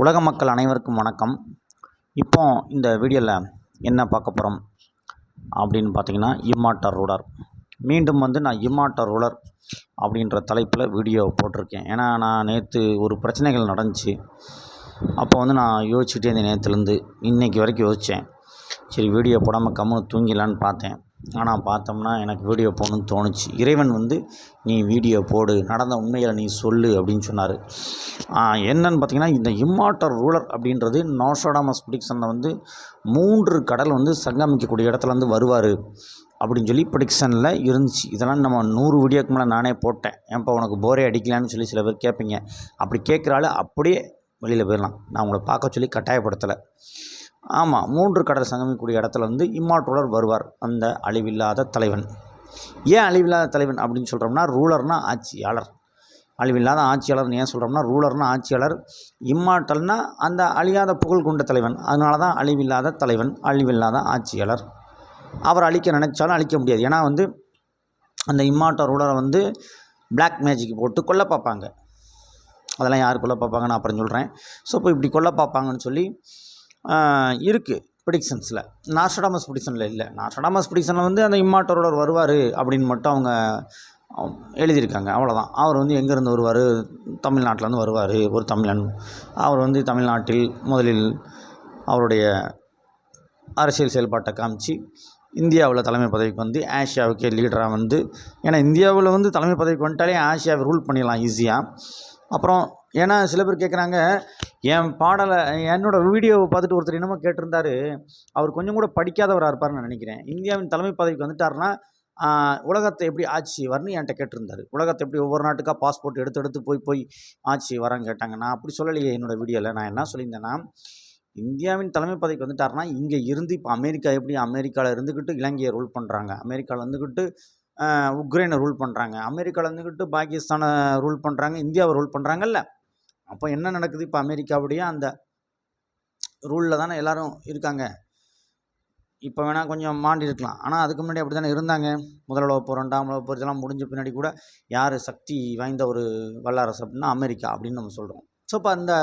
உலக மக்கள் அனைவருக்கும் வணக்கம். இப்போ இந்த வீடியோவில் என்ன பார்க்க போகிறோம் அப்படின்னு பார்த்தீங்கன்னா, இம்மார்ட்டல் ரூலர். மீண்டும் நான் இம்மார்ட்டல் ரூலர் அப்படின்ற தலைப்பில் வீடியோ போட்டிருக்கேன். ஏன்னா நான் நேற்று ஒரு பிரச்சனைகள் நடந்துச்சு. அப்போ நான் யோசிச்சுட்டே இருந்தேன். நேற்றுலேருந்து இன்றைக்கி வரைக்கும் யோசித்தேன். சரி வீடியோ போடாமல் கம்முன்னு தூங்கிடலான்னு பார்த்தேன். ஆனால் பார்த்தோம்னா எனக்கு வீடியோ போடணும்னு தோணுச்சு. இறைவன் நீ வீடியோ போடு, நடந்த உண்மைகளை நீ சொல்லு அப்படின்னு சொன்னார். என்னன்னு பார்த்தீங்கன்னா, இந்த இம்மார்ட்டல் ரூலர் அப்படின்றது நோஸ்ட்ராடமஸ் ப்ரெடிக்ஷனில் 3 கடல் சங்கமிக்கக்கூடிய இடத்துல வருவார் அப்படின்னு சொல்லி ப்ரெடிக்ஷனில் இருந்துச்சு. இதெல்லாம் நம்ம 100 வீடியோக்கு மேலே நானே போட்டேன். ஏன்ப்பா உனக்கு போரே அடிக்கலான்னு சொல்லி சில பேர் கேட்பீங்க. அப்படி கேட்குறாள் அப்படியே வெளியில் போயிடலாம். நான் உங்களை பார்க்க சொல்லி கட்டாயப்படுத்தலை. ஆமாம், 3 கடல் சங்கமிக்கக்கூடிய இடத்துல இம்மார்ட்டல் ரூலர் வருவார். அந்த அழிவில்லாத தலைவன். ஏன் அழிவில்லாத தலைவன் அப்படின்னு சொல்கிறோம்னா, ரூலர்னால் ஆட்சியாளர். அழிவில்லாத ஆட்சியாளர்னு ஏன் சொல்கிறோம்னா, ரூலர்னால் ஆட்சியாளர், இம்மார்ட்டல்னால் அந்த அழியாத புகழ் கொண்ட தலைவன். அதனால தான் அழிவில்லாத தலைவன், அழிவில்லாத ஆட்சியாளர். அவர் அழிக்க நினைச்சாலும் அழிக்க முடியாது. ஏன்னா அந்த இம்மார்ட்டல் ரூலரை பிளாக் மேஜிக் போட்டு கொல்ல பார்ப்பாங்க. அதெல்லாம் யார் கொல்ல பார்ப்பாங்கன்னு அப்புறம் சொல்கிறேன். ஸோ இப்போ இப்படி கொல்ல பார்ப்பாங்கன்னு சொல்லி இருக்குது ப்ரெடிக்ஷன்ஸில். நோஸ்ட்ராடமஸ் ப்ரெடிக்ஷனில் இல்லை. நோஸ்ட்ராடமஸ் ப்ரெடிக்ஷனில் அந்த இம்மார்ட்டல் ரூலர் வருவார் அப்படின்னு மட்டும் அவங்க எழுதியிருக்காங்க. அவ்வளோதான். அவர் எங்கேருந்து வருவார்? தமிழ்நாட்டிலேருந்து வருவார். ஒரு தமிழன். அவர் தமிழ்நாட்டில் முதலில் அவருடைய அரசியல் செயல்பாட்டை காமிச்சு இந்தியாவில் தலைமை பதவிக்கு ஆசியாவுக்கே லீடராக ஏன்னா இந்தியாவில் தலைமை பதவிக்கு வந்துட்டாலே ஆசியாவை ரூல் பண்ணிடலாம் ஈஸியாக. அப்புறம் ஏன்னா சில பேர் கேட்குறாங்க, என் பாடலை என்னோடய வீடியோவை பார்த்துட்டு ஒருத்தர் என்னமோ கேட்டிருந்தார். அவர் கொஞ்சம் கூட படிக்காதவராக இருப்பார்னு நான் நினைக்கிறேன். இந்தியாவின் தலைமை பதவிக்கு வந்துட்டாருன்னா உலகத்தை எப்படி ஆட்சி வரணும்னு என்கிட்ட கேட்டிருந்தார். உலகத்தை எப்படி ஒவ்வொரு நாட்டுக்காக பாஸ்போர்ட் எடுத்து போய் ஆட்சி வரேன்னு கேட்டாங்க. நான் அப்படி சொல்லலையே என்னோடய வீடியோவில். நான் என்ன சொல்லியிருந்தேன்னா, இந்தியாவின் தலைமை பதவிக்கு வந்துட்டாருன்னா இங்கே இருந்து இப்போ அமெரிக்கா எப்படி அமெரிக்காவில் இருந்துக்கிட்டு இலங்கையை ரூல் பண்ணுறாங்க, அமெரிக்காவில் இருந்துக்கிட்டு உக்ரைனை ரூல் பண்ணுறாங்க, அமெரிக்காவில் இருந்துக்கிட்டு பாகிஸ்தானை ரூல் பண்ணுறாங்க, இந்தியாவை ரூல் பண்ணுறாங்கல்ல. அப்போ என்ன நடக்குது? இப்போ அமெரிக்காவுடைய அந்த ரூலில் தானே எல்லோரும் இருக்காங்க. இப்போ வேணால் கொஞ்சம் மாண்டி இருக்கலாம், ஆனால் அதுக்கு முன்னாடி அப்படி தானே இருந்தாங்க. முதல் உலகப் போர், 2ஆம் உலகப் போர் இதெல்லாம் முடிஞ்ச பின்னாடி கூட யார் சக்தி வாய்ந்த ஒரு வல்லரசு அப்படின்னா அமெரிக்கா அப்படின்னு நம்ம சொல்கிறோம். ஸோ இப்போ அந்த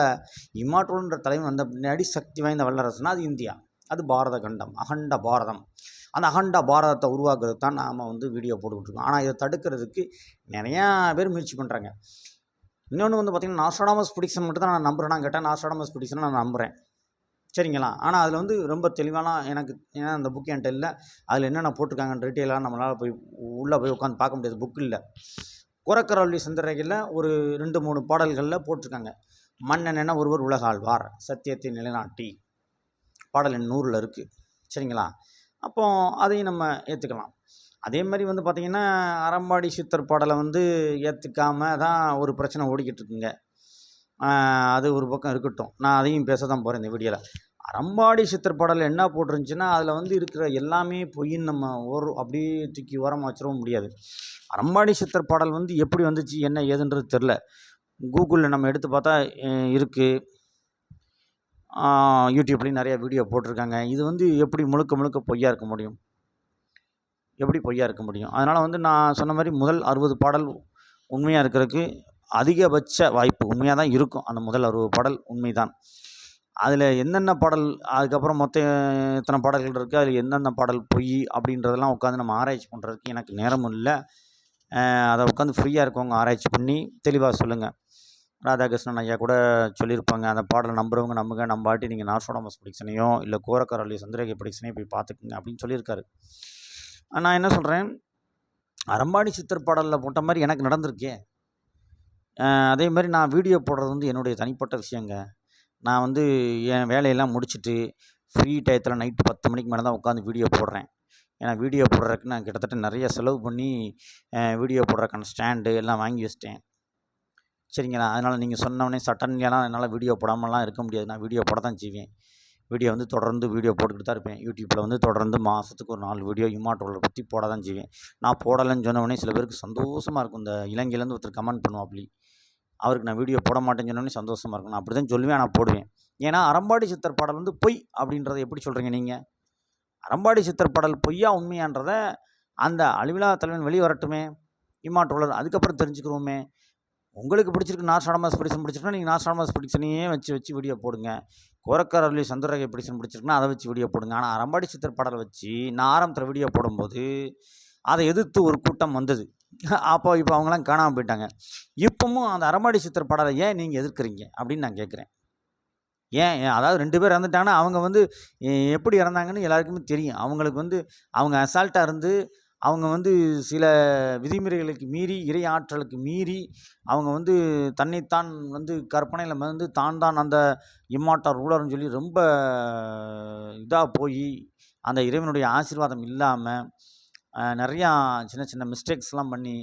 இம்மார்ட்டல்ன்ற தலைவன் வந்த பின்னாடி சக்தி வாய்ந்த வல்லரசுனால் அது இந்தியா. அது பாரத கண்டம், அகண்ட பாரதம். அந்த அகண்ட பாரதத்தை உருவாக்குறது தான் நாம் வீடியோ போட்டுக்கிட்டு இருக்கோம். ஆனால் இதை தடுக்கிறதுக்கு நிறையா பேர் முயற்சி பண்ணுறாங்க. இன்னொன்று பார்த்திங்கன்னா, நோஸ்ட்ராடமஸ் ப்ரெடிக்ஷன் மட்டும் தான் நான் நம்புகிறேன்னா கேட்டால் நோஸ்ட்ராடமஸ் ப்ரெடிக்ஷனை நான் நம்புகிறேன். சரிங்களா? ஆனால் அதில் ரொம்ப தெளிவான எனக்கு, ஏன்னா அந்த புக் என்கிட்ட இல்லை. அதில் என்னென்ன போட்டிருக்காங்கன்னு டீட்டெயிலாக நம்மளால் போய் உள்ளே போய் உட்காந்து பார்க்க முடியாது. புக் இல்லை. கோரக்கரவள்ளி சந்திரரேகையில் ஒரு 2-3 பாடல்களில் போட்டிருக்காங்க. மன்னன் என ஒருவர் உலக ஆழ்வார், சத்தியத்தை நிலைநாட்டி. பாடல் எண் 100ல் இருக்குது. சரிங்களா? அப்போ அதையும் நம்ம ஏற்றுக்கலாம். அதே மாதிரி பார்த்திங்கன்னா, அறம்பாடி சித்தர் பாடலை ஏற்றுக்காமல் தான் ஒரு பிரச்சனை ஓடிக்கிட்டு இருக்குங்க. அது ஒரு பக்கம் இருக்கட்டும். நான் அதையும் பேச தான் போகிறேன் இந்த வீடியோவில். அறம்பாடி சித்தர் பாடல் என்ன போட்டிருந்துச்சுன்னா, அதில் இருக்கிற எல்லாமே பொய்ன்னு நம்ம அப்படியே தூக்கி ஓரமாக வச்சிடவும் முடியாது. அறம்பாடி சித்தர் பாடல் எப்படி வந்துச்சு, என்ன ஏதுன்றது தெரில. கூகுளில் நம்ம எடுத்து பார்த்தா இருக்குது. யூடியூப்லேயும் நிறையா வீடியோ போட்டிருக்காங்க. இது எப்படி முழுக்க பொய்யா இருக்க முடியும்? எப்படி பொய்யா இருக்க முடியும்? அதனால் நான் சொன்ன மாதிரி முதல் 60 பாடல் உண்மையாக இருக்கிறதுக்கு அதிகபட்ச வாய்ப்பு உண்மையாக தான் இருக்கும். அந்த முதல் 60 பாடல் உண்மை தான். அதில் என்னென்ன பாடல், அதுக்கப்புறம் மொத்தம் எத்தனை பாடல்கள் இருக்குது, அதில் என்னென்ன பாடல் பொய் அப்படின்றதெல்லாம் உட்காந்து நம்ம ஆராய்ச்சி பண்ணுறதுக்கு எனக்கு நேரமும் இல்லை. அதை உட்காந்து ஃப்ரீயாக இருக்கவங்க ஆராய்ச்சி பண்ணி தெளிவாக சொல்லுங்கள். ராதாகிருஷ்ணன் ஐயா கூட சொல்லியிருப்பாங்க, அந்த பாடலை நம்புறவங்க நம்புங்க, நம்பாட்டி நீங்கள் நோஸ்ட்ராடமஸ் ப்ரெடிக்ஷனையோ இல்லை கோரக்கரவள்ளி சந்திரரேகை ப்ரெடிக்ஷனையோ போய் பார்த்துக்குங்க அப்படின்னு சொல்லியிருக்காரு. நான் என்ன சொல்கிறேன், அறம்பாடி சித்தர் பாடலில் போட்ட மாதிரி எனக்கு நடந்திருக்கே. அதே மாதிரி நான் வீடியோ போடுறது என்னுடைய தனிப்பட்ட விஷயங்க. நான் என் வேலையெல்லாம் முடிச்சுட்டு ஃப்ரீ டயத்தில் நைட்டு 10 மணிக்கு மேலே தான் உட்காந்து வீடியோ போடுறேன். ஏன்னா வீடியோ போடுறதுக்கு நான் கிட்டத்தட்ட நிறைய செலவு பண்ணி வீடியோ போடுறதுக்கான ஸ்டாண்டு எல்லாம் வாங்கி வச்சிட்டேன். சரிங்களா? அதனால் நீங்கள் சொன்னவொடனே சட்டன்லாம் என்னால் வீடியோ போடாமலாம் இருக்க முடியாது. நான் வீடியோ போட தான் செய்வேன். வீடியோ தொடர்ந்து வீடியோ போட்டுக்கிட்டு தான் இருப்பேன். யூடியூப்பில் தொடர்ந்து மாதத்துக்கு ஒரு 4 வீடியோ இம்மார்ட்டல் பற்றி போட தான் செய்வேன். நான் போடலைன்னு சொன்னவொடனே சில பேருக்கு சந்தோஷமாக இருக்கும். இந்த இலங்கையிலேருந்து ஒருத்தர் கமெண்ட் பண்ணுவாப்லி, அவருக்கு நான் வீடியோ போட மாட்டேன்னு சொன்னோடனே சந்தோஷமாக இருக்கும். நான் அப்படி தான் சொல்லுவேன், நான் போடுவேன். ஏன்னா அறம்பாடி சித்தர் பாடல் பொய் அப்படின்றத எப்படி சொல்கிறீங்க நீங்கள்? அறம்பாடி சித்தர் பாடல் பொய்யா உண்மையான்றதை அந்த அழிவில்லா தலைவன் வெளியே வரட்டுமே, இம்மார்ட்டல், அதுக்கப்புறம் தெரிஞ்சுக்கிறோமே. உங்களுக்கு பிடிச்சிருக்கு நாஸ்டாடமஸ் ப்ரிடிக்ஷன் பிடிச்சிருக்குன்னா நீங்கள் நாஸ்டாடமஸ் ப்ரிடிக்ஷனையே வச்சு வீடியோ போடுங்க. கோரக்கர் அருளி சந்திரரேகை ப்ரிடிக்ஷன் பிடிச்சிருக்குன்னா அதை வச்சு வீடியோ போடுங்க. ஆனால் அறம்பாடி சித்தர் பாடலை வச்சு நான் ஆரம்பத்தில் வீடியோ போடும்போது அதை எதிர்த்து ஒரு கூட்டம் வந்தது. இப்போ அவங்களாம் காணாமல் போயிட்டாங்க. இப்போவும் அந்த அறம்பாடி சித்தர் பாடலை ஏன் நீங்கள் எதிர்க்கிறீங்க அப்படின்னு நான் கேட்குறேன். ஏன் அதாவது 2 பேர் இறந்துட்டாங்கன்னா அவங்க எப்படி இறந்தாங்கன்னு எல்லாருக்குமே தெரியும். அவங்களுக்கு அவங்க அசால்ட்டாக இருந்து அவங்க சில விதிமுறைகளுக்கு மீறி, இறை ஆற்றலுக்கு மீறி அவங்க தன்னைத்தான் கற்பனையில் தான் அந்த இம்மார்ட்டல் ரூலர்னு சொல்லி ரொம்ப இதாக போய் அந்த இறைவனுடைய ஆசீர்வாதம் இல்லாமல் நிறையா சின்ன சின்ன மிஸ்டேக்ஸ்லாம் பண்ணி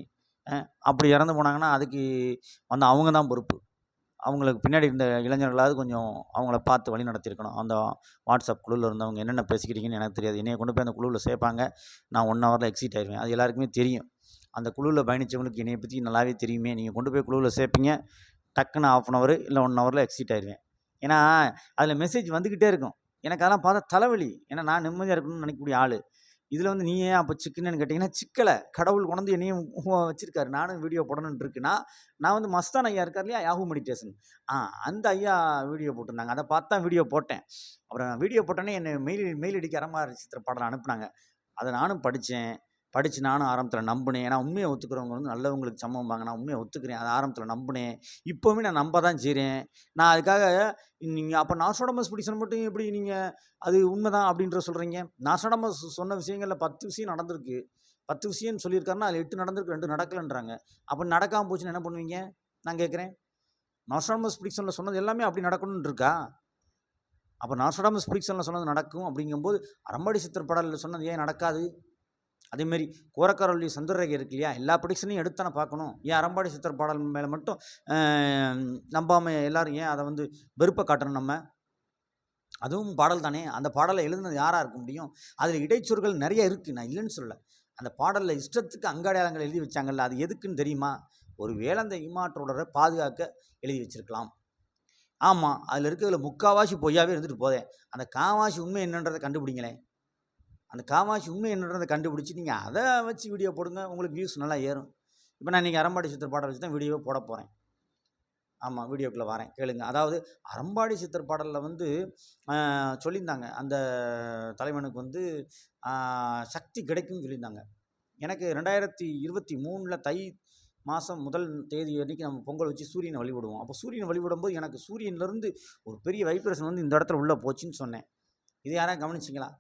அப்படி இறந்து போனாங்கன்னா அதுக்கு அவங்க தான் பொறுப்பு. அவங்களுக்கு பின்னாடி இருந்த இளைஞர்களாவது கொஞ்சம் அவங்கள பார்த்து வழி நடத்தியிருக்கணும். அந்த வாட்ஸ்அப் குழுவில் இருந்தவங்க என்னென்ன பேசிக்கிறீங்கன்னு எனக்கு தெரியாது. என்னைய கொண்டு போய் அந்த குழுவில் சேர்ப்பாங்க. நான் 1 ஹவரில் எக்ஸிட் ஆயிடுவேன். அது எல்லாருக்குமே தெரியும். அந்த குழுவில் பயணித்தவங்களுக்கு என்னைய பற்றி நல்லாவே தெரியுமே. நீங்கள் கொண்டு போய் குழுவில் சேர்ப்பீங்க, டக்குன்னு 1/2 ஹவர் இல்லை 1 ஹவரில் எக்ஸிட் ஆயிடுவேன். ஏன்னா அதில் மெசேஜ் வந்துக்கிட்டே இருக்கும். எனக்கு அதெல்லாம் பார்த்தா தலைவலி. ஏன்னா நான் நிம்மதியாக இருக்கணும்னு நினைக்கக்கூடிய ஆள். இதில் நீ ஏன் அப்போ சிக்கன்னு கேட்டிங்கன்னா, சிக்கலை கடவுள் கொண்டு என்னையும் வச்சுருக்காரு. நானும் வீடியோ போடணுன்னு இருக்குன்னா, நான் மஸ்தான் ஐயா இருக்கார் இல்லையா, யாஹூ மெடிடேஷன், அந்த ஐயா வீடியோ போட்டிருந்தாங்க. அதை பார்த்து தான் வீடியோ போட்டேன். அப்புறம் வீடியோ போட்டோன்னே என்னை மெயில் ஐடிக்கு அறம்பாடி சித்தர் பாடலை அனுப்புனாங்க. அதை நானும் படித்து நானும் ஆரம்பத்தில் நம்பினேன். ஏன்னா உண்மையை ஒத்துக்கிறவங்க நல்லவங்களுக்கு சமம்பாங்க. நான் உண்மையை ஒத்துக்கிறேன். அதை ஆரம்பத்தில் நம்பினேன். இப்போவுமே நான் நம்ப தான் செய்கிறேன். நான் அதுக்காக நீங்கள் அப்போ நாஸ்டாடமஸ் ப்ரிடிக்ஷன் மட்டும் எப்படி நீங்கள் அது உண்மை தான் அப்படின்ற சொல்கிறீங்க? நாஸ்டாடமஸ் சொன்ன விஷயங்களில் 10 விஷயம் நடந்திருக்கு. 10 விஷயம்னு சொல்லியிருக்காருன்னா அதில் 8 நடந்திருக்கு, 2 நடக்கலைன்றாங்க. அப்போ நடக்காமல் போச்சுன்னு என்ன பண்ணுவீங்க நான் கேட்குறேன். நாஸ்டாடமஸ் ப்ரிடிக்ஷனில் சொன்னது எல்லாமே அப்படி நடக்கணும்னு இருக்கா? அப்போ நாஸ்டாடமஸ் ப்ரிடிக்ஷனில் சொன்னது நடக்கும் அப்படிங்கும்போது அறம்பாடி சித்தர் பாடலில் சொன்னது ஏன் நடக்காது? அதேமாரி கோரக்கர் அருளி சந்திரரேகை இருக்கு இல்லையா, எல்லா ப்ரிடிக்ஷனையும் எடுத்தானே பார்க்கணும். ஏன் அறம்பாடி சித்தர் பாடல் மேலே மட்டும் நம்பாமல் எல்லோரும் ஏன் அதை வெறுப்பை காட்டணும் நம்ம? அதுவும் பாடல் தானே. அந்த பாடலை எழுதுனது யாராக இருக்க முடியும்? அதில் இடைச்சொற்கள் நிறைய இருக்குது, நான் இல்லைன்னு சொல்லலை. அந்த பாடலில் இஷ்டத்துக்கு அங்காடையாளங்கள் எழுதி வச்சாங்கல்ல, அது எதுக்குன்னு தெரியுமா? ஒரு வேளை அந்த இம்மாற்றோட பாதுகாக்க எழுதி வச்சிருக்கலாம். ஆமாம், அதில் இருக்கிறதுல முக்கால்வாசி பொய்யாவே இருந்துட்டு போதேன். அந்த காவாசி உண்மை என்னன்றதை கண்டுபிடிங்களேன். அந்த காமாட்சி உண்மை என்னன்றதை கண்டுபிடிச்சி நீங்கள் அதை வச்சு வீடியோ போடுங்க, உங்களுக்கு வியூஸ் நல்லா ஏறும். இப்போ நான் இன்றைக்கி அறம்பாடி சித்தர் பாடல் வச்சு தான் வீடியோவை போட போகிறேன். ஆமாம், வீடியோக்குள்ளே வரேன் கேளுங்க. அதாவது அறம்பாடி சித்தர் பாடலில் சொல்லியிருந்தாங்க, அந்த தலைவனுக்கு சக்தி கிடைக்கும்னு சொல்லியிருந்தாங்க. எனக்கு 2023 தை மாதம் 1 தேதி அன்றைக்கி நம்ம பொங்கல் வச்சு சூரியனை வழிபடுவோம். அப்போ சூரியனை வழிபடும்போது எனக்கு சூரியன்லேருந்து ஒரு பெரிய வைப்ரேஷன் இந்த இடத்துல உள்ளே போச்சுன்னு சொன்னேன். இது யாராவது கவனிச்சிங்களா?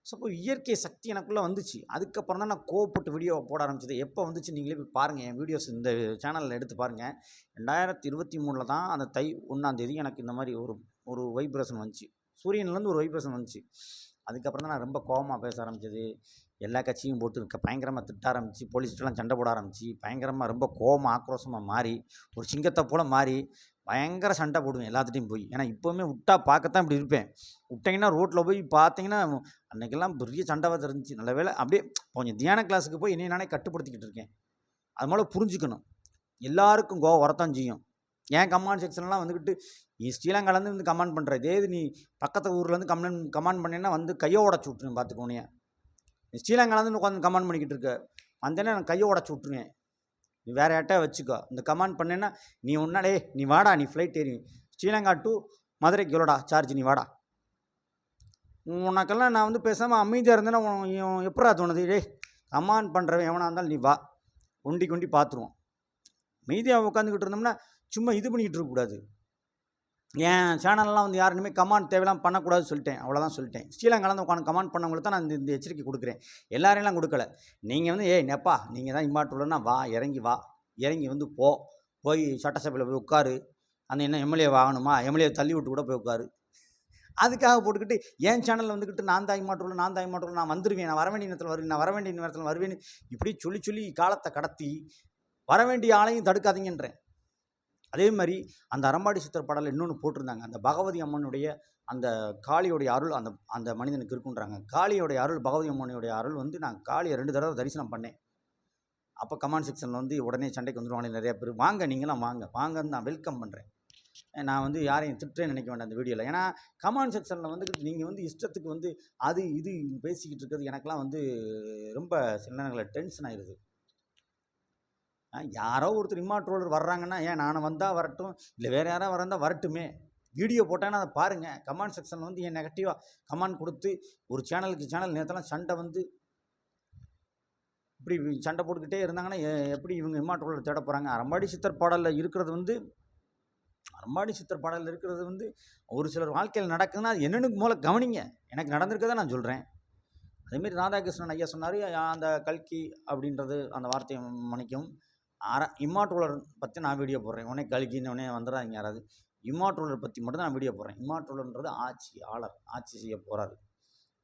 ஸோ அப்போ இயற்கை சக்தி எனக்குள்ளே வந்துச்சு. அதுக்கப்புறம் தான் நான் கோவப்பட்டு வீடியோவை போட ஆரம்பிச்சது. எப்போ வந்துச்சு நீங்களே போய் பாருங்கள், என் வீடியோஸ் இந்த சேனலில் எடுத்து பாருங்கள். 2023 தான் அந்த தை 1ஆம் தேதி எனக்கு இந்த மாதிரி ஒரு வைப்ரேஷன் வந்துச்சு. சூரியன்லேருந்து ஒரு வைப்ரேஷன் வந்துச்சு. அதுக்கப்புறம் தான் நான் ரொம்ப கோபமாக பேச ஆரம்பித்தது. எல்லா கட்சியும் போட்டு பயங்கரமாக திட்ட ஆரம்பித்து, போலீஸ்கிட்டலாம் சண்டை போட ஆரம்பித்து, பயங்கரமாக ரொம்ப கோபமாக ஆக்ரோஷமாக மாறி, ஒரு சிங்கத்தை போல் மாறி பயங்கர சண்டை போடுவேன் எல்லாத்துட்டையும் போய். ஏன்னா இப்போவுமே விட்டா பார்க்கத்தான் இப்படி இருப்பேன். விட்டிங்கன்னா ரோட்டில் போய் பார்த்தீங்கன்னா அன்றைக்கெல்லாம் பெரிய சண்டை இருந்துச்சு. நல்ல வேளை அப்படியே கொஞ்சம் தியான கிளாஸுக்கு போய் என்னை நானே கட்டுப்படுத்திக்கிட்டு இருக்கேன். அது மேலே புரிஞ்சுக்கணும். எல்லாருக்கும் கோவம் வரத்தான் செய்யும். ஏன் கமெண்ட் செக்ஷன்லாம் நீ ஸ்ரீலங்காலேருந்து கமெண்ட் பண்ணுற, இதே இது நீ பக்கத்து ஊர்லேருந்து கமெண்ட் பண்ணேன்னா கையை உடச்சி விட்ருவேன் பார்த்துக்கோனே. நீ ஸ்ரீலங்காலேருந்து உட்காந்து கமெண்ட் பண்ணிக்கிட்டு இருக்க, வந்தேன்னா நான் கையை உடச்சி விட்ருவேன். நீ வேறு யார்ட்டா வச்சுக்கோ. இந்த கமெண்ட் பண்ணேன்னா நீ ஒன்னாலே நீ வாடா, நீ ஃப்ளைட் ஏறி ஸ்ரீலங்கா டு மதுரைக்கு எவ்வளோடா சார்ஜ், நீ வாடா. உனக்கெல்லாம் நான் பேசாமல் அமைதியாக இருந்தேன்னா எப்படா தோணுது? கமெண்ட் பண்ணுறவன் எவனாக இருந்தாலும் நீ வா, கொண்டி பார்த்துருவோம். அமைதியாக உட்காந்துக்கிட்டு இருந்தோம்னா சும்மா இது பண்ணிக்கிட்டு இருக்கக்கூடாது. என் சேனல்லாம் யாருமே கமெண்ட் தேவையெல்லாம் பண்ணக்கூடாதுன்னு சொல்லிட்டேன். அவ்வளோதான் சொல்லிட்டேன். ஸ்ரீலங்காலேருந்து உட்காந்து கமெண்ட் பண்ணவங்களுக்கு தான் நான் இந்த எச்சரிக்கை கொடுக்குறேன். எல்லாரையெல்லாம் கொடுக்கல. நீங்கள் நெப்பா நீங்கள் தான் இம்மாட்டுள்ளனா வா, இறங்கி வா, இறங்கி போய் சட்டசபையில் போய் உட்காரு. அந்த என்ன எம்எல்ஏ வாங்கணுமா, எம்எல்ஏ தள்ளி விட்டு கூட போய் உட்காரு. அதுக்காக போட்டுக்கிட்டு என் சேனலில் நான் தான் இம்மாட்டுள்ள, நான் வந்துடுவேன், நான் வர வேண்டிய நேரத்தில் வருவேன், நான் வர வேண்டிய நேரத்தில் வருவேன்னு இப்படி சொல்லி காலத்தை கடத்தி வர வேண்டிய ஆளையும் தடுக்காதீங்கன்றேன். அதே மாதிரி அந்த அறம்பாடி சித்தர் பாடலில் இன்னொன்று போட்டிருந்தாங்க, அந்த பகவதி அம்மனுடைய அந்த காளியோடைய அருள் அந்த மனிதனுக்கு இருக்குன்றாங்க. காளியோடைய அருள், பகவதி அம்மனுடைய அருள் நான் காளியை 2 தடவை தரிசனம் பண்ணேன். அப்போ கமெண்ட் செக்ஷனில் உடனே சண்டைக்கு வந்துடுவாங்க நிறையா பேர். வாங்க, நீங்களாம் வாங்கன்னு நான் வெல்கம் பண்ணுறேன். நான் யாரையும் திட்டுறேன்னு நினைக்க வேண்டாம் அந்த வீடியோவில். ஏன்னா கமெண்ட் செக்ஷனில் நீங்கள் இஷ்டத்துக்கு அது இது பேசிக்கிட்டு இருக்கிறது எனக்கெலாம் ரொம்ப சில நேரங்களில் டென்ஷன் ஆயிடுது. யாரோ ஒருத்தர் இம்மாட்ரோலர் வர்றாங்கன்னா, ஏன் நான் வந்தால் வரட்டும், இல்லை வேறு யாராவது வரந்தால் வரட்டுமே, வீடியோ போட்டேன்னா அதை பாருங்கள். கமெண்ட் செக்ஷனில் வந்து ஏன் நெகட்டிவாக கமெண்ட் கொடுத்து ஒரு சேனலுக்கு சேனல் நேரத்தெல்லாம் சண்டை வந்து இப்படி சண்டை போட்டுக்கிட்டே இருந்தாங்கன்னா எப்படி இவங்க இம்மாட்ரோலர் தேட போகிறாங்க? அறம்பாடி சித்தர் பாடலில் இருக்கிறது வந்து ஒரு சிலர் வாழ்க்கையில் நடக்குதுன்னா அது என்னென்னு மூலம் கவனிங்க. எனக்கு நடந்திருக்கதை நான் சொல்கிறேன். அதேமாரி ராதாகிருஷ்ணன் ஐயா சொன்னார், அந்த கல்கி அப்படின்றது அந்த வார்த்தையை மன்னிக்கவும், இம்மாட்ரோலர் பற்றி நான் வீடியோ போடுறேன். உடனே கல்கின்னு உடனே வந்துடுறாங்க யாராவது. இம்மாட்ரோலர் பற்றி மட்டும் தான் நான் வீடியோ போடுறேன். இம்மாட்ரோலர்ன்றது ஆட்சி செய்ய போகிறாரு.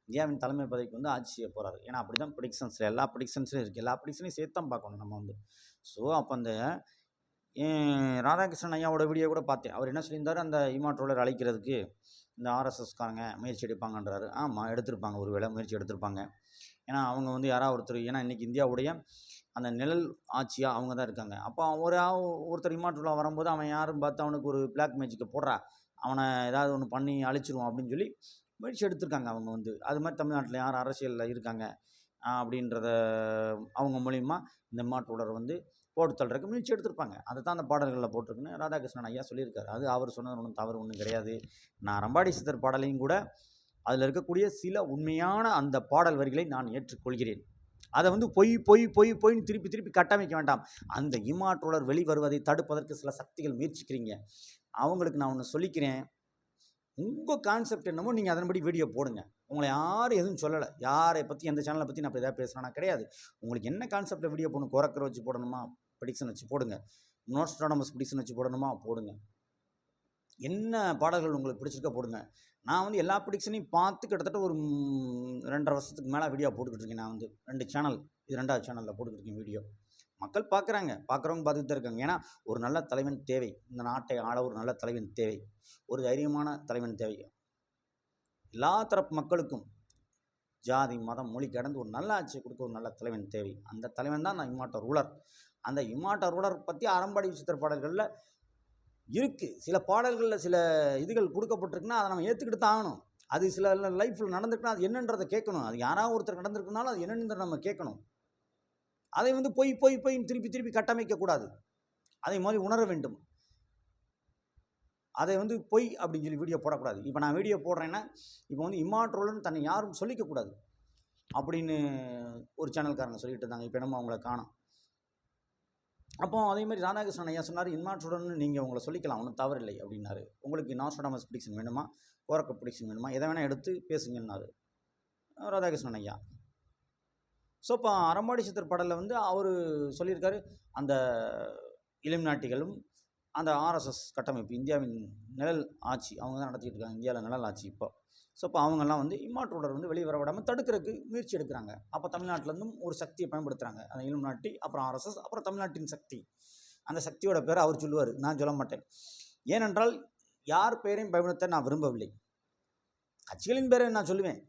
இந்தியாவின் தலைமை பதவிக்கு வந்து ஆட்சி செய்ய போகிறாரு. ஏன்னா அப்படி தான் ப்ரிடிக்ஷன்ஸில் எல்லா ப்ரிடிக்ஷன்ஸ்லையும் இருக்குது. எல்லா ப்ரிடிக்ஷனையும் சேர்த்து தான் பார்க்கணும் நம்ம வந்து. ஸோ அப்போ அந்த ராதாகிருஷ்ணன் ஐயாவோட வீடியோ கூட பார்த்தேன். அவர் என்ன சொல்லியிருந்தார், அந்த இம்மாட்ரோலர் அழிக்கிறதுக்கு இந்த ஆர்எஸ்எஸ்காரங்க முயற்சி எடுப்பாங்கன்றாரு. ஆமாம், எடுத்திருப்பாங்க, ஒரு வேளை முயற்சி எடுத்திருப்பாங்க. ஏன்னா அவங்க வந்து யாராவது ஒருத்தர், ஏன்னா இன்றைக்கி இந்தியாவுடைய அந்த நிழல் ஆட்சியாக அவங்க தான் இருக்காங்க. அப்போ ஒருத்தர் இம்மாட்ரோலர் வரும்போது அவன் யாரும் பார்த்து அவனுக்கு ஒரு பிளாக் மேஜிக்கை போடுறா, அவனை ஏதாவது ஒன்று பண்ணி அழிச்சிருவோம் அப்படின்னு சொல்லி முயற்சி எடுத்திருக்காங்க அவங்க வந்து. அது மாதிரி தமிழ்நாட்டில் யார் அரசியலில் இருக்காங்க அப்படின்றத அவங்க மூலிமா இந்த இம்மாட்ரோலர் வந்து போட்டு தள்ளுறதுக்கு முயற்சி எடுத்திருப்பாங்க. அதை தான் அந்த பாடல்களில் போட்டிருக்குன்னு ராதாகிருஷ்ணன் ஐயா சொல்லியிருக்காரு. அது அவர் சொன்னது ஒன்றும் தவறு ஒன்றும் கிடையாது. நான் ரம்பாடி சித்தர் பாடலையும் கூட அதில் இருக்கக்கூடிய சில உண்மையான அந்த பாடல் வரிகளை நான் ஏற்றுக்கொள்கிறேன். அதை வந்து பொய்ன்னு திருப்பி கட்டமைக்க வேண்டாம். அந்த இம்மாட்ரோலர் வெளிவருவதை தடுப்பதற்கு சில சக்திகள் முயற்சிக்கிறீங்க. அவங்களுக்கு நான் ஒன்று சொல்லிக்கிறேன், உங்கள் கான்செப்ட் என்னமோ நீங்கள் அதன்படி வீடியோ போடுங்க. உங்களை யாரும் எதுவும் சொல்லலை. யாரை பற்றி எந்த சேனலை பற்றி நான் இப்போ எதாவது பேசுகிறேன்னா கிடையாது. உங்களுக்கு என்ன கான்செப்டில் வீடியோ போடணும், குறக்கரை வச்சு போடணுமா, ப்ரிடிக்ஷன் வச்சு போடுங்க, நோஸ்ட்ராடமஸ் ப்ரிடிக்ஷன் வச்சு போடணுமா போடுங்க, என்ன பாடல்கள் உங்களுக்கு பிடிச்சிருக்க போடுங்க. நான் வந்து எல்லா ப்ரிடிக்ஷனையும் பார்த்து கிட்டத்தட்ட ஒரு 2.5 வருஷத்துக்கு மேலே வீடியோ போட்டுக்கிட்டு இருக்கேன். நான் வந்து 2 சேனல், இது 2வது சேனலில் போட்டுக்கிட்டு இருக்கேன் வீடியோ. மக்கள் பார்க்குறாங்க, பார்க்குறவங்க பார்த்துட்டு தான் இருக்காங்க. ஏன்னா ஒரு நல்ல தலைவன் தேவை, இந்த நாட்டை ஆள ஒரு நல்ல தலைவன் தேவை, ஒரு தைரியமான தலைவன் தேவை. எல்லா தரப்பு மக்களுக்கும் ஜாதி மதம் மொழி கடந்து ஒரு நல்ல ஆட்சியை கொடுக்க ஒரு நல்ல தலைவன் தேவை. அந்த தலைவன் தான் நான் இம்மார்ட்டல் ரூலர். அந்த இம்மார்ட்டல் ரூலர் பற்றி அறம்பாடி சித்தர் பாடல்களில் இருக்குது. சில பாடல்களில் சில இதுகள் கொடுக்கப்பட்டிருக்குன்னா அதை நம்ம ஏற்றுக்கிட்டு தான் ஆகணும். அது சில லைஃப்பில் நடந்திருக்குன்னா அது என்னன்றதை கேட்கணும். அது யாராவது ஒருத்தர் நடந்திருக்குனாலும் அது என்னென்னு நம்ம கேட்கணும். அதை வந்து பொய்ன்னு திருப்பி கட்டமைக்கக்கூடாது. அதை மாதிரி உணர வேண்டும். அதை வந்து பொய் அப்படின்னு சொல்லி வீடியோ போடக்கூடாது. இப்போ நான் வீடியோ போடுறேன்னா இப்போ வந்து இம்மாட்ரோலர்னு தன்னை யாரும் சொல்லிக்கக்கூடாது அப்படின்னு ஒரு சேனல்காரங்க சொல்லிட்டு இருந்தாங்க. இப்போ என்னமோ அவங்கள காணோம். அப்போ அதேமாதிரி ராதாகிருஷ்ணன் ஐயா சொன்னார், இம்மாட்ரோலர்னு நீங்கள் உங்களை சொல்லிக்கலாம், ஒன்றும் தவறில்லை அப்படின்னாரு. உங்களுக்கு நோஸ்ட்ராடமஸ் ப்ரிடிக்ஷன் வேணுமா, கோரக்க ப்ரிடிக்ஷன் வேணுமா, எதை வேணால் எடுத்து பேசுங்கன்னாரு ராதாகிருஷ்ணன் ஐயா. ஸோ இப்போ அறம்பாடி சித்தர் பாடலில் வந்து அவர் சொல்லியிருக்காரு, அந்த இலுமினாட்டிகளும் அந்த ஆர்எஸ்எஸ் கட்டமைப்பு, இந்தியாவின் நிழல் ஆட்சி அவங்க தான் நடத்திட்டு இருக்காங்க, இந்தியாவில் நிழல் ஆட்சி இப்போ. ஸோ இப்போ அவங்கெல்லாம் வந்து இம்மாட்ரோலர் வந்து வெளியே வர விடாமல் தடுக்கிறதுக்கு முயற்சி எடுக்கிறாங்க. அப்போ தமிழ்நாட்டிலேருந்தும் ஒரு சக்தியை பயன்படுத்துகிறாங்க, அந்த இலுமினாட்டி, அப்புறம் ஆர்எஸ்எஸ், அப்புறம் தமிழ்நாட்டின் சக்தி. அந்த சக்தியோட பேரை அவர் சொல்லுவார், நான் சொல்ல மாட்டேன். ஏனென்றால் யார் பேரையும் பயன்படுத்த நான் விரும்பவில்லை. கட்சிகளின் பேரை நான் சொல்லுவேன்,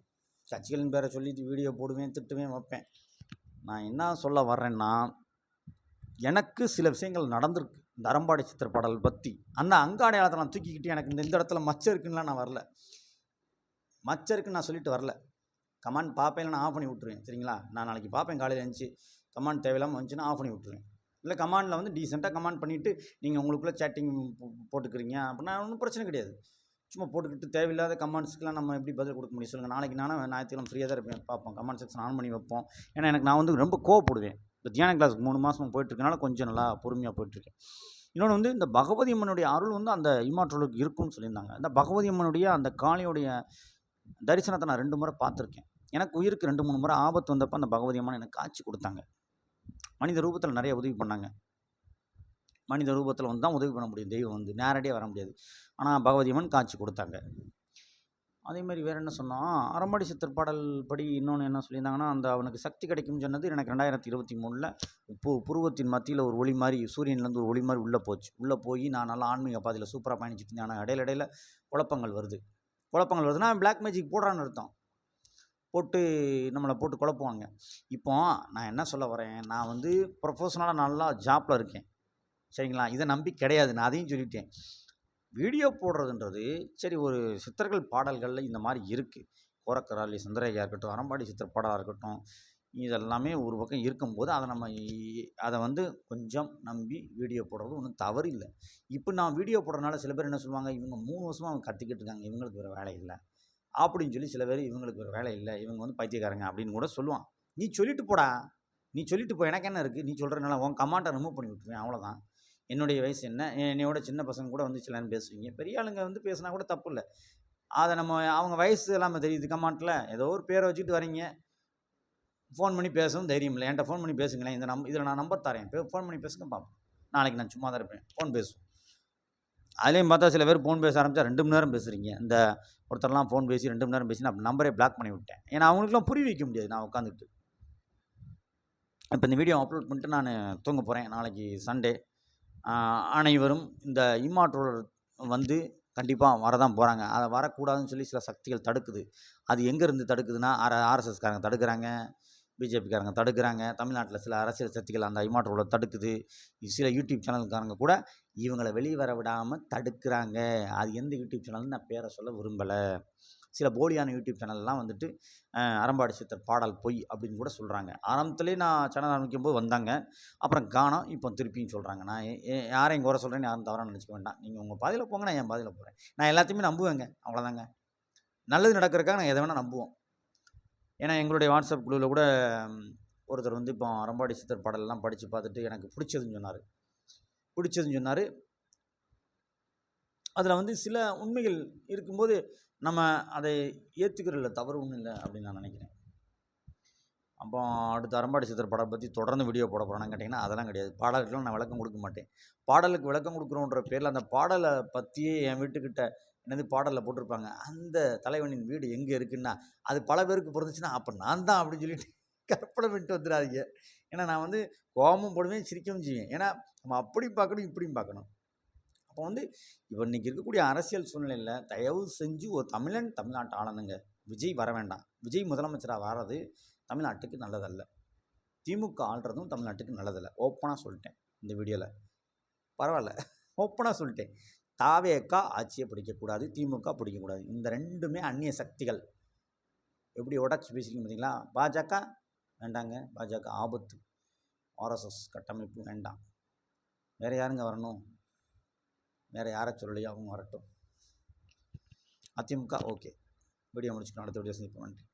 கட்சிகளின் பேரை சொல்லி வீடியோ போடுவேன், திட்டுவேன், வைப்பேன். நான் என்ன சொல்ல வர்றேன்னா, எனக்கு சில விஷயங்கள் நடந்திருக்கு இந்த அறம்பாடி சித்தர் பாடல் பற்றி. அந்த அங்காடையாளத்தை நான் தூக்கிக்கிட்டு எனக்கு இந்த இடத்துல மச்சம் இருக்குன்னுலாம் நான் வரல, மச்சம் இருக்குன்னு நான் சொல்லிட்டு வரல. கமெண்ட் பார்ப்பேன், நான் ஆஃப் பண்ணி விட்ருவேன். சரிங்களா, நான் நாளைக்கு பார்ப்பேன், காலையில் எழுந்துச்சி கமெண்ட் தேவையில்லாமல் வந்துச்சுன்னா ஆஃப் பண்ணி விட்ருவேன். இல்லை கமெண்டில் வந்து டீசெண்டாக கமெண்ட் பண்ணிவிட்டு நீங்கள் உங்களுக்குள்ளே சேட்டிங் போட்டுக்கிறீங்க அப்படின்னா ஒன்றும் பிரச்சனை கிடையாது. சும்மா போட்டுக்கிட்டு தேவையில்லாத கமெண்ட்ஸ்க்கெலாம் நம்ம எப்படி பதில் கொடுக்க முடியும் சொல்லுங்கள். நாளைக்கு நானும் ஞாயிற்றுக்கிழமை ஃப்ரீயாக தான் இருப்பேன், பார்ப்போம், கமெண்ட் செக்ஷன் ஆன் பண்ணி வைப்போம். ஏன்னா நான் வந்து ரொம்ப கோவப்படுவேன். இப்போ தியான கிளாஸுக்கு 3 மாதம் போயிட்டுருக்கனால கொஞ்சம் நல்லா பொறுமையாக போயிட்டுருக்கேன். இன்னொன்று வந்து இந்த பகவதி அம்மனுடைய அருள் வந்து அந்த இம்மாட்ரோலுக்கு இருக்குன்னு சொல்லியிருந்தாங்க. அந்த பகவதி அம்மனுடைய அந்த காளியோடைய தரிசனத்தை நான் 2 முறை பார்த்துருக்கேன். எனக்கு உயிருக்கு 2-3 முறை ஆபத்து வந்தப்போ அந்த பகவதி அம்மன் எனக்கு காட்சி கொடுத்தாங்க. மனித ரூபத்தில் நிறைய உதவி பண்ணாங்க. மனித ரூபத்தில் வந்து தான் உதவி பண்ண முடியும், தெய்வம் வந்து நேரடியாக வர முடியாது. ஆனால் பகவதி அம்மன் காட்சி கொடுத்தாங்க. அதேமாதிரி வேறு என்ன சொன்னால், அறம்பாடி சித்தர் பாடல் படி இன்னொன்று என்ன சொல்லியிருந்தாங்கன்னா, அந்த அவனுக்கு சக்தி கிடைக்கும்னு சொன்னது எனக்கு 2023 புருவத்தின் மத்தியில் ஒரு ஒளி மாதிரி, சூரியன்லேருந்து ஒரு ஒளி மாதிரி உள்ளே போச்சு. உள்ளே போய் நான் நல்லா ஆன்மீக பாதையில் சூப்பராக பயணிச்சுட்டு இருந்தேன். ஆனால் இடையில குழப்பங்கள் வருதுன்னா பிளாக் மேஜிக் போடுறான்னு அர்த்தம். போட்டு நம்மளை போட்டு குழப்புவாங்க. இப்போ நான் என்ன சொல்ல வரேன், நான் வந்து ப்ரொஃபஷனலாக நல்லா ஜாப்பில் இருக்கேன். சரிங்களா, இதை நம்பி கிடையாது, நான் அதையும் சொல்லிட்டேன். வீடியோ போடுறதுன்றது சரி, ஒரு சித்தர்கள் பாடல்களில் இந்த மாதிரி இருக்குது. கோரக்கராளி சுந்தரையா இருக்கட்டும், அறம்பாடி சித்தர் பாடலாக இருக்கட்டும், இதெல்லாமே ஒரு பக்கம் இருக்கும்போது அதை வந்து கொஞ்சம் நம்பி வீடியோ போடுறது ஒன்றும் தவறு இல்லை. இப்போ நான் வீடியோ போடுறதுனால சில பேர் என்ன சொல்லுவாங்க, இவங்க 3 வருஷமாக அவங்க கத்திக்கிட்டு இருக்காங்க, இவங்களுக்கு வேறு வேலை இல்லை அப்படின்னு சொல்லி சில பேர் இவங்களுக்கு வேறு வேலை இல்லை, இவங்க வந்து பைத்தியக்காரங்க அப்படின்னு கூட சொல்லுவான். நீ சொல்லிட்டு போடா, நீ சொல்லிட்டு போ, எனக்கு என்ன இருக்குது, நீ சொல்கிறதுனால உன் கமெண்ட்டை ரிமூவ் பண்ணி விட்டுருவேன், அவ்வளோதான். என்னுடைய வயசு என்ன, என்னையோட சின்ன பசங்க கூட வந்து சில நேரம் பேசுவீங்க, பெரிய ஆளுங்க வந்து பேசினா கூட தப்பு இல்லை. அதை அவங்க வயசு எல்லாமே தெரியுது கமெண்ட்டில். ஏதோ ஒரு பேரை வச்சுட்டு வரீங்க, ஃபோன் பண்ணி பேசவும் தைரியம் இல்லை. என்கிட்ட ஃபோன் பண்ணி பேசுங்களேன், இதில் நான் நம்பர் தரேன், ஃபோன் பண்ணி பேசுங்க பார்ப்போம். நாளைக்கு நான் சும்மா தான் இருப்பேன், ஃபோன் பேசுவோம். அதுலேயும் பார்த்தா சில பேர் ஃபோன் பேச ஆரம்பித்தா 2 மணி நேரம் பேசுகிறீங்க. இந்த ஒருத்தர்லாம் ஃபோன் பேசி 2 மணி நேரம் பேசி நான் நம்பரே பிளாக் பண்ணி விட்டேன். ஏன்னா அவங்களுக்குலாம் புரிய வைக்க முடியாது நான் உட்காந்துக்கிட்டு. இப்போ இந்த வீடியோ அப்லோட் பண்ணிட்டு நான் தூங்க போகிறேன். நாளைக்கு சண்டே. அனைவரும் இந்த இம்மாற்றோர் வந்து கண்டிப்பாக வரதான் போகிறாங்க. அதை வரக்கூடாதுன்னு சொல்லி சில சக்திகள் தடுக்குது. அது எங்கேருந்து தடுக்குதுன்னா, ஆர்எஸ்எஸ்காரங்க தடுக்கிறாங்க, பிஜேபிக்காரங்க தடுக்கிறாங்க, தமிழ்நாட்டில் சில அரசியல் சக்திகள் அந்த இம்மாற்றோட தடுக்குது, சில யூடியூப் சேனல்காரங்க கூட இவங்களை வெளியே வர விடாமல் தடுக்கிறாங்க. அது எந்த யூடியூப் சேனல்னு நான் பேரை சொல்ல விரும்பலை. சில போலியான யூடியூப் சேனல்லாம் வந்துட்டு அரம்பாடி சித்தர் பாடல் பொய் அப்படின்னு கூட சொல்கிறாங்க. ஆரம்பத்துலேயே நான் சேனல் ஆரம்பிக்கும்போது வந்தாங்க, அப்புறம் காணோம், இப்போ திருப்பியும் சொல்கிறாங்க. நான் யாரையும் குறை சொல்கிறேன்னு யாரும் தவறாக நினச்சிக்க வேண்டாம். நீங்கள் உங்கள் பாதையில் போங்க, நான் என் பாதையில் போகிறேன். நான் எல்லாத்தையுமே நம்புவேங்க, அவ்வளோதாங்க. நல்லது நடக்கிறதுக்காக நான் எதை வேணால் நம்புவோம். ஏன்னா எங்களுடைய வாட்ஸ்அப் குழுவில் கூட ஒருத்தர் வந்து இப்போ அரம்பாடி சித்தர் பாடலெல்லாம் படித்து பார்த்துட்டு எனக்கு பிடிச்சதுன்னு சொன்னார். அதில் வந்து சில உண்மைகள் இருக்கும்போது நம்ம அதை ஏற்றுக்கிறதில்ல, தவறு ஒன்றும் இல்லை அப்படின்னு நான் நினைக்கிறேன். அப்போ அடுத்த அரம்பாடி சித்தர் பாடலை பற்றி தொடர்ந்து வீடியோ போட போகிறான்னு கேட்டிங்கன்னா அதெல்லாம் கிடையாது. பாடலுக்கெல்லாம் நான் விளக்கம் கொடுக்க மாட்டேன். பாடலுக்கு விளக்கம் கொடுக்குறோன்ற பேரில் அந்த பாடலை பற்றியே என் வீட்டுக்கிட்ட என்னது பாடலில் போட்டிருப்பாங்க, அந்த தலைவனின் வீடு எங்கே இருக்குன்னா அது பல பேருக்கு பொருந்துச்சுன்னா அப்போ நான் தான் அப்படின்னு சொல்லிட்டு கற்பனை பண்ணிட்டு வந்துடாதீங்க. ஏன்னா நான் வந்து கோபமும் போடுவேன், சிரிக்கவும் செய்வேன். ஏன்னா நம்ம அப்படி பார்க்கணும், இப்படியும் பார்க்கணும். அப்போ வந்து இப்போ இன்றைக்கி இருக்கக்கூடிய அரசியல் சூழ்நிலையில் தயவு செஞ்சு ஒரு தமிழ்நாட்டை ஆளணுங்க. விஜய் வர வேண்டாம். விஜய் முதலமைச்சராக வர்றது தமிழ்நாட்டுக்கு நல்லதல்ல. திமுக ஆள்றதும் தமிழ்நாட்டுக்கு நல்லதில்லை. ஓப்பனாக சொல்லிட்டேன் இந்த வீடியோவில். பரவாயில்ல, ஓப்பனாக சொல்லிட்டேன். தாவேக்கா ஆட்சியை பிடிக்கக்கூடாது, திமுக பிடிக்கக்கூடாது. இந்த ரெண்டுமே அந்நிய சக்திகள். எப்படி உடச்சி பேசிக்கிங்க பார்த்தீங்களா? பாஜக வேண்டாங்க, பாஜக ஆபத்து. ஆர்எஸ்எஸ் கட்டமைப்பு வேண்டாம். வேறு யாருங்க வரணும்? வேறு யாரை சொல்லலையோ அவங்க வரட்டும். அதிமுக ஓகே. வீடியோ முடிச்சுக்கலாம், அடுத்த வீடியோ சந்திப்போம். நன்றி.